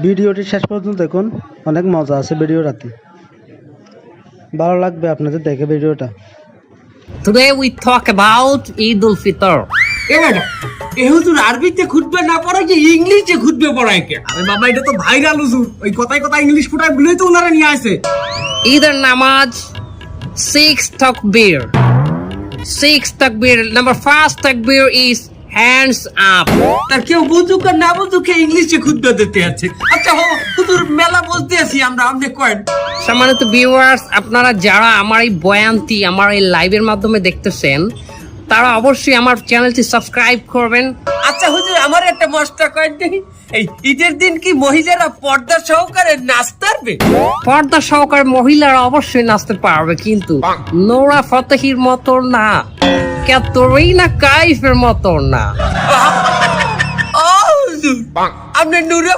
ভিডিওটি শেষ পর্যন্ত দেখুন, অনেক মজা আছে ভিডিওটাতে, ভালো লাগবে আপনাদের দেখে ভিডিওটা। Today we talk about Eid al-Fitr. এ হুজুর আরবিতে খুতবা না পড়ায় কি ইংলিশে খুতবা পড়ায় কে? আরে বাবা এটা তো ভাইরাল হুজুর, ওই কথায় কথায় ইংলিশ ফুটায় বলেই তো ওনারা নিয়ে আসে। Either namaz, 6 takbir. 6 takbir. Number first takbir is hands up. তার কেউ বুঝুক আর না বুঝুক ইংলিশে খুতবা দিতে আছে। আচ্ছা হুজুর মেলা বলতে আছি আমরা, আপনি কয়েন। সম্মানিত ভিউয়ার্স, আপনারা যারা আমার এই বয়ানটি আমার এই লাইভের মাধ্যমে দেখতেছেন, তারা অবশ্যই আমার চ্যানেলটি সাবস্ক্রাইব করবেন। আচ্ছা হুজুর আমার একটা মস্তা কয়েন দেখি, এই ঈদের দিন কি মহিলারা পর্দা সহকারে নাচতে পারবে? পর্দা সহকারে মহিলারা অবশ্যই নাচতে পারবে, কিন্তু নোরা ফতেহির মতো না, ক্যাটরিনা কাইফের মতো না। ও হুজুর, আপনি নূরে